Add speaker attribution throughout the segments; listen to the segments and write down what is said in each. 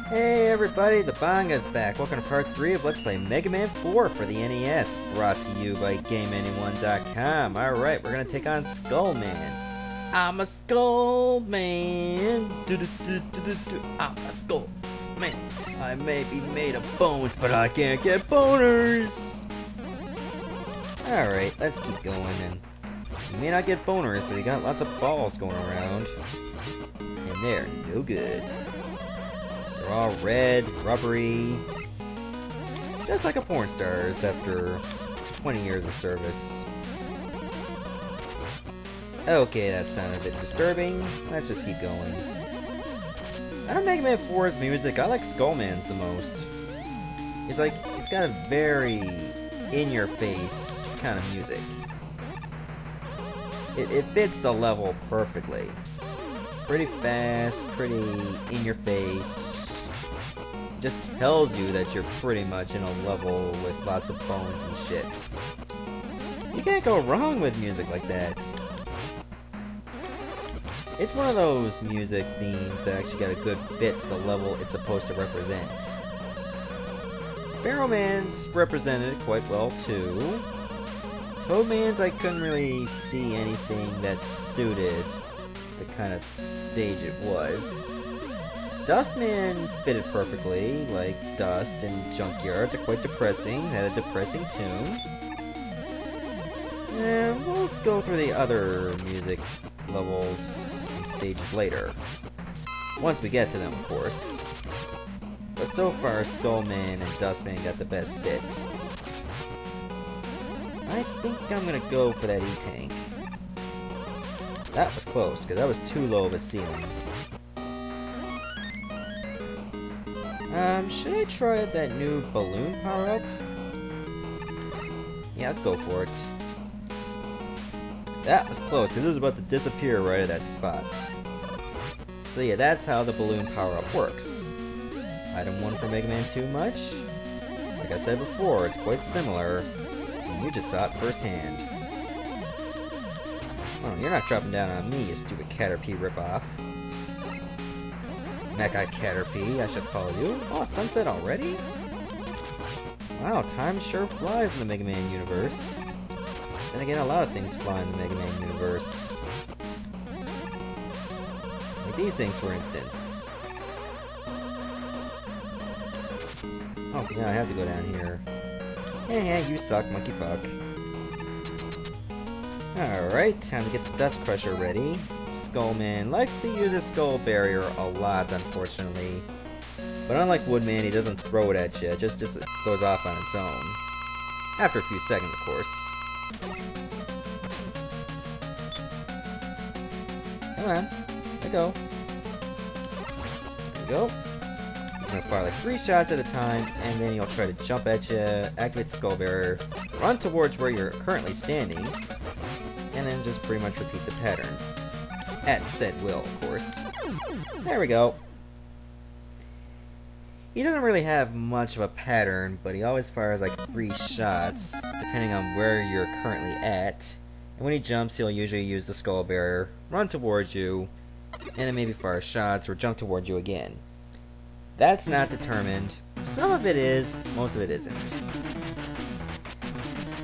Speaker 1: Hey everybody, the Banga's back. Welcome to part 3 of Let's Play Mega Man 4 for the NES, brought to you by GameAnyone.com. Alright, we're gonna take on Skullman. I'm a Skullman. I'm a Skullman. I may be made of bones, but I can't get boners. Alright, let's keep going. And you may not get boners, but you got lots of balls going around. And they're no good. They're all red, rubbery, just like a porn star's after 20 years of service. Okay, that sounded a bit disturbing. Let's just keep going. Out of Mega Man 4's music, I like Skullman's the most. It's got a very in-your-face kind of music. It fits the level perfectly. Pretty fast, pretty in-your-face. Just tells you that you're pretty much in a level with lots of bones and shit. You can't go wrong with music like that. It's one of those music themes that actually got a good fit to the level it's supposed to represent. Barrelman's represented it quite well too. Toadman's I couldn't really see anything that suited the kind of stage it was. Dustman fitted perfectly, like Dust and Junkyards are quite depressing, had a depressing tune. And we'll go through the other music levels and stages later. Once we get to them, of course. But so far, Skullman and Dustman got the best fit. I think I'm gonna go for that E-Tank. That was close, because that was too low of a ceiling. Should I try that new balloon power-up? Yeah, let's go for it. That was close, because it was about to disappear right at that spot. So yeah, that's how the balloon power-up works. Item 1 for Mega Man 2 much? Like I said before, it's quite similar, and you just saw it firsthand. Oh, you're not dropping down on me, you stupid Caterpie ripoff. Mecha Caterpie, I should call you. Oh, it's sunset already? Wow, time sure flies in the Mega Man universe. Then again, a lot of things fly in the Mega Man universe. Like these things, for instance. Oh, yeah, I have to go down here. Hey, you suck, monkey fuck. Alright, time to get the Dust Crusher ready. Skullman likes to use his skull barrier a lot, unfortunately. But unlike Woodman, he doesn't throw it at you, it just goes off on its own. After a few seconds, of course. Come on, let go. There we go. He's gonna fire like 3 shots at a time, and then he'll try to jump at you, activate the skull barrier, run towards where you're currently standing, and then just pretty much repeat the pattern. At said will, of course. There we go. He doesn't really have much of a pattern, but he always fires like 3 shots, depending on where you're currently at. And when he jumps, he'll usually use the skull barrier, run towards you, and then maybe fire shots or jump towards you again. That's not determined. Some of it is, most of it isn't.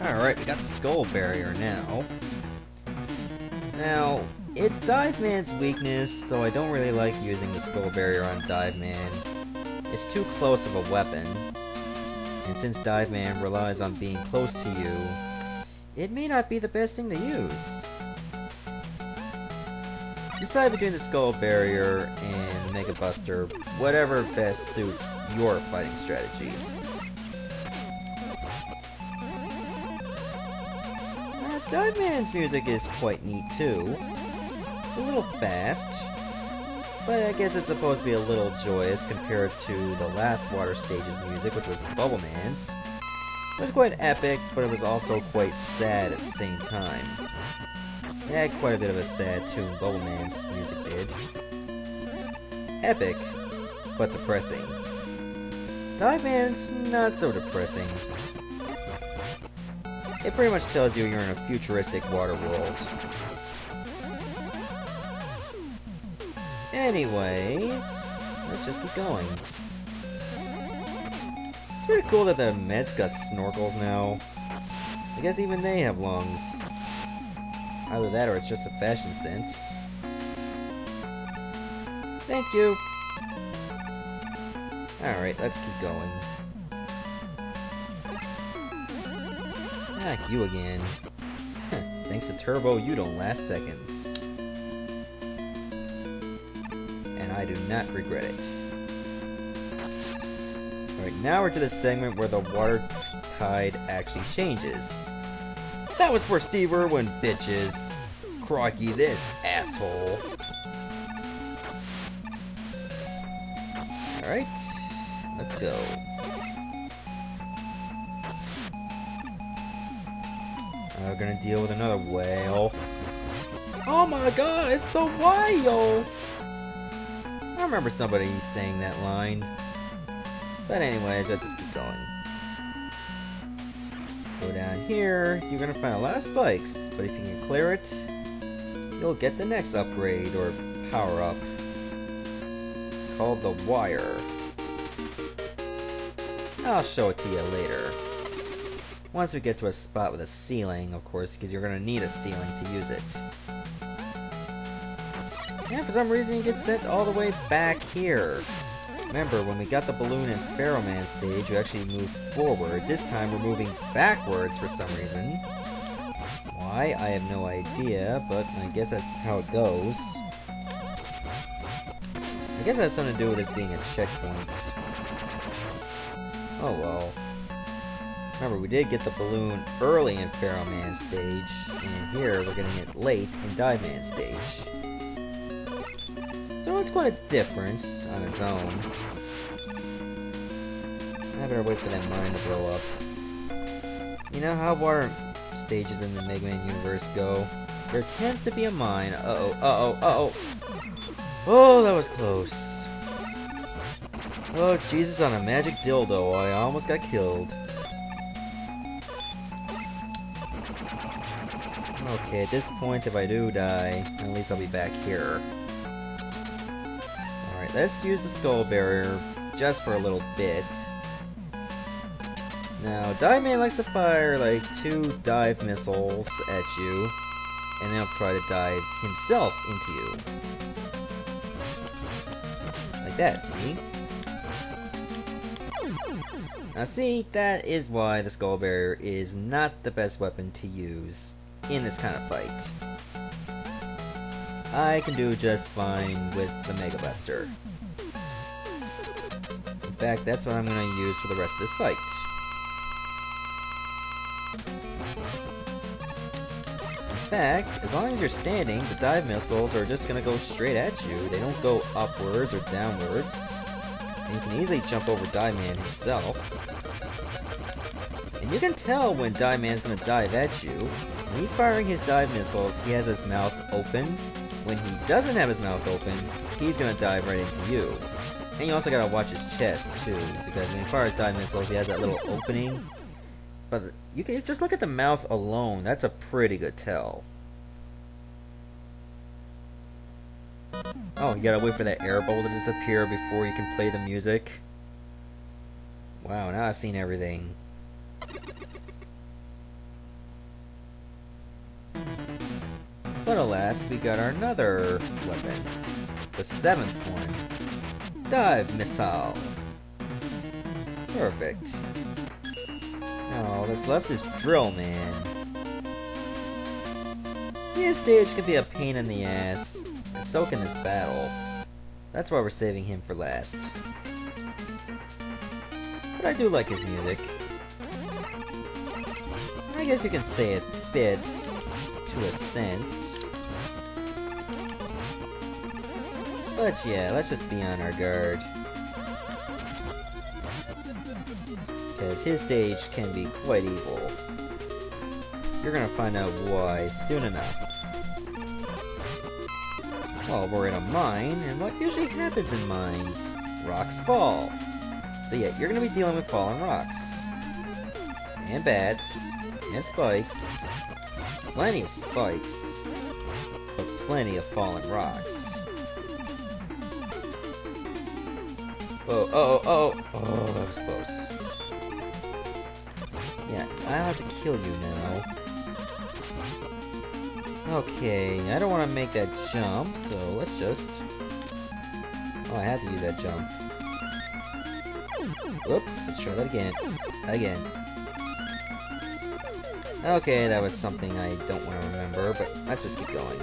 Speaker 1: Alright, we got the skull barrier now. Now, it's Dive Man's weakness, though I don't really like using the skull barrier on Dive Man. It's too close of a weapon, and since Dive Man relies on being close to you, it may not be the best thing to use. Decide between the skull barrier and Mega Buster, whatever best suits your fighting strategy. Dive Man's music is quite neat too. It's a little fast, but I guess it's supposed to be a little joyous compared to the last Water Stage's music, which was Bubble Man's. It was quite epic, but it was also quite sad at the same time. It had quite a bit of a sad tune, Bubble Man's music did. Epic, but depressing. Dive Man's not so depressing. It pretty much tells you you're in a futuristic water world. Anyways, let's just keep going. It's pretty cool that the Mets got snorkels now. I guess even they have lungs. Either that or it's just a fashion sense. Thank you! Alright, let's keep going. Ah, you again. Thanks to Turbo, you don't last seconds. And I do not regret it. Alright, now we're to the segment where the water tide actually changes. That was for Steve Irwin, bitches! Crocky this, asshole! Alright, let's go. We're gonna deal with another whale. Oh my god, it's the whale! I remember somebody saying that line. But anyways, let's just keep going. Go down here, you're gonna find a lot of spikes, but if you can clear it, you'll get the next upgrade or power-up. It's called the wire. I'll show it to you later. Once we get to a spot with a ceiling, of course, because you're gonna need a ceiling to use it. Yeah, for some reason you get sent all the way back here. Remember, when we got the balloon and Pharaoh Man stage, we actually moved forward. This time we're moving backwards for some reason. Why? I have no idea, but I guess that's how it goes. I guess it has something to do with this being a checkpoint. Oh well. Remember, we did get the balloon early in Pharaoh Man stage, and here we're getting it late in Dive Man stage. So it's quite a difference on its own. I better wait for that mine to blow up. You know how water stages in the Mega Man universe go? There tends to be a mine. Uh-oh, uh-oh, uh-oh. Oh, that was close. Oh, Jesus, on a magic dildo, I almost got killed. Okay, at this point, if I do die, at least I'll be back here. Alright, let's use the skull barrier just for a little bit. Now, Dive Man likes to fire like 2 dive missiles at you, and then he'll try to dive himself into you. Like that, see? Now see, that is why the skull barrier is not the best weapon to use in this kind of fight. I can do just fine with the Mega Buster. In fact, that's what I'm going to use for the rest of this fight. In fact, as long as you're standing, the dive missiles are just going to go straight at you. They don't go upwards or downwards. And you can easily jump over Dive Man himself. And you can tell when Dive Man's going to dive at you. When he's firing his dive missiles, he has his mouth open. When he doesn't have his mouth open, he's going to dive right into you. And you also got to watch his chest too, because when he fires dive missiles, he has that little opening. But you can just look at the mouth alone. That's a pretty good tell. Oh, you gotta wait for that air bubble to disappear before you can play the music. Wow, now I've seen everything. But alas, we got our another weapon. The 7th one. Dive Missile. Perfect. Now all that's left is Drill Man. His stage can be a pain in the ass, and so can this battle. That's why we're saving him for last. But I do like his music. I guess you can say it fits, to a sense. But yeah, let's just be on our guard. Because his stage can be quite evil. You're gonna find out why soon enough. Well, we're in a mine, and what usually happens in mines? Rocks fall. So yeah, you're gonna be dealing with fallen rocks. And bats. And spikes. Plenty of spikes. But plenty of fallen rocks. Whoa, oh, that was close. Yeah, I'll have to kill you now. Okay, I don't want to make that jump, so let's just... Oh, I had to use that jump. Whoops, let's try that again. Again. Okay, that was something I don't want to remember, but let's just keep going.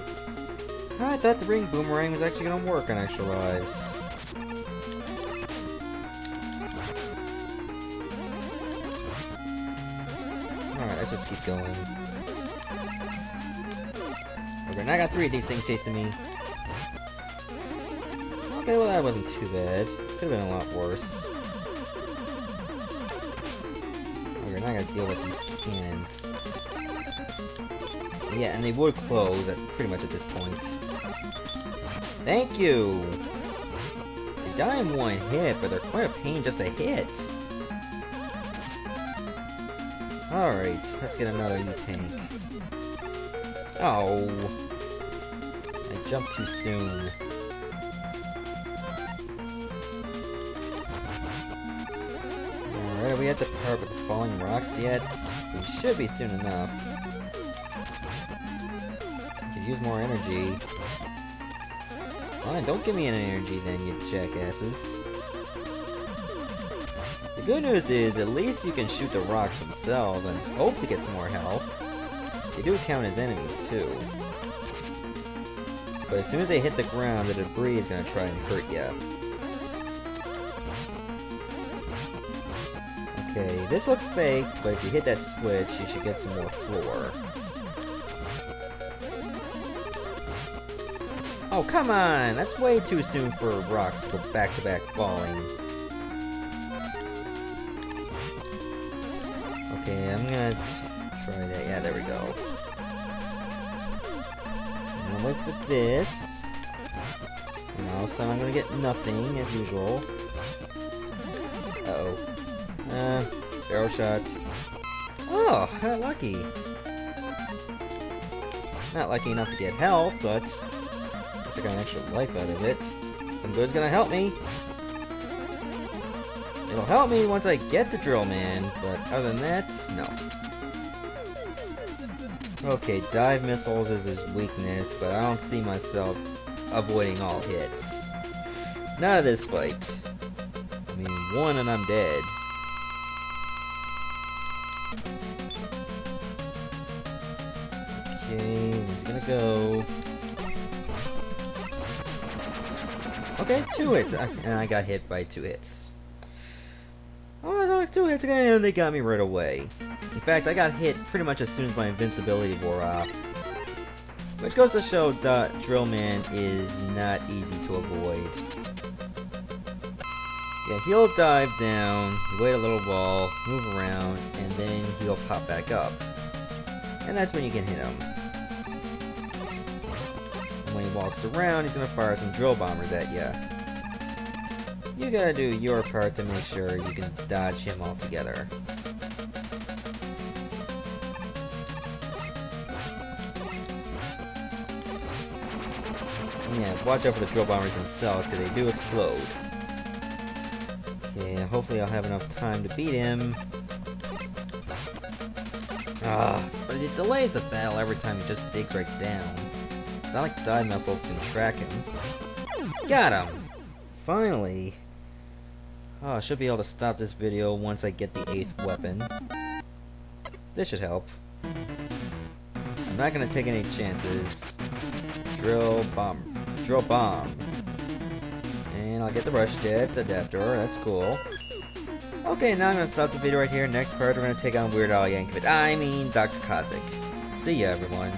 Speaker 1: I thought the ring boomerang was actually going to work on Extra Lives. Alright, let's just keep going. Okay, now I got 3 of these things chasing me. Okay, well that wasn't too bad. Could have been a lot worse. Okay, now I gotta deal with these cannons. Yeah, and they would close at pretty much at this point. Thank you! They die in one hit, but they're quite a pain just to hit. Alright, let's get another E-Tank. Oh! I jumped too soon. Alright, are we at the part with the falling rocks yet? We should be soon enough. Use more energy. Fine, don't give me any energy then, you jackasses. The good news is, at least you can shoot the rocks themselves and hope to get some more health. They do count as enemies, too. But as soon as they hit the ground, the debris is going to try and hurt you. Okay, this looks fake, but if you hit that switch, you should get some more floor. Oh, come on! That's way too soon for rocks to go back-to-back falling. Okay, I'm gonna try that. Yeah, there we go. I'm gonna wait for this. And all of a sudden I'm gonna get nothing, as usual. Uh-oh. Barrel shot. Oh, I got lucky. Not lucky enough to get health, but... I got an extra life out of it. Some good's gonna help me. It'll help me once I get the drill man, but other than that, no. Okay, dive missiles is his weakness, but I don't see myself avoiding all hits. Not this fight. I mean, one and I'm dead. Okay, where's he gonna go? Okay, 2 hits, and I got hit by 2 hits. Oh, I got 2 hits again, and they got me right away. In fact, I got hit pretty much as soon as my invincibility wore off. Which goes to show that Drill Man is not easy to avoid. Yeah, he'll dive down, you wait a little while, move around, and then he'll pop back up. And that's when you can hit him. When he walks around, he's gonna fire some drill bombers at you. You gotta do your part to make sure you can dodge him altogether. Yeah, watch out for the drill bombers themselves, because they do explode. Okay, hopefully I'll have enough time to beat him. But it delays the battle every time he just digs right down. It's not like dive missiles can track him. Got him! Finally! Oh, I should be able to stop this video once I get the 8th weapon. This should help. I'm not gonna take any chances. Drill bomb. And I'll get the rush jet adapter, that's cool. Okay, now I'm gonna stop the video right here. Next part, we're gonna take on Weird Al Yankovic. I mean, Dr. Cossack. See ya, everyone.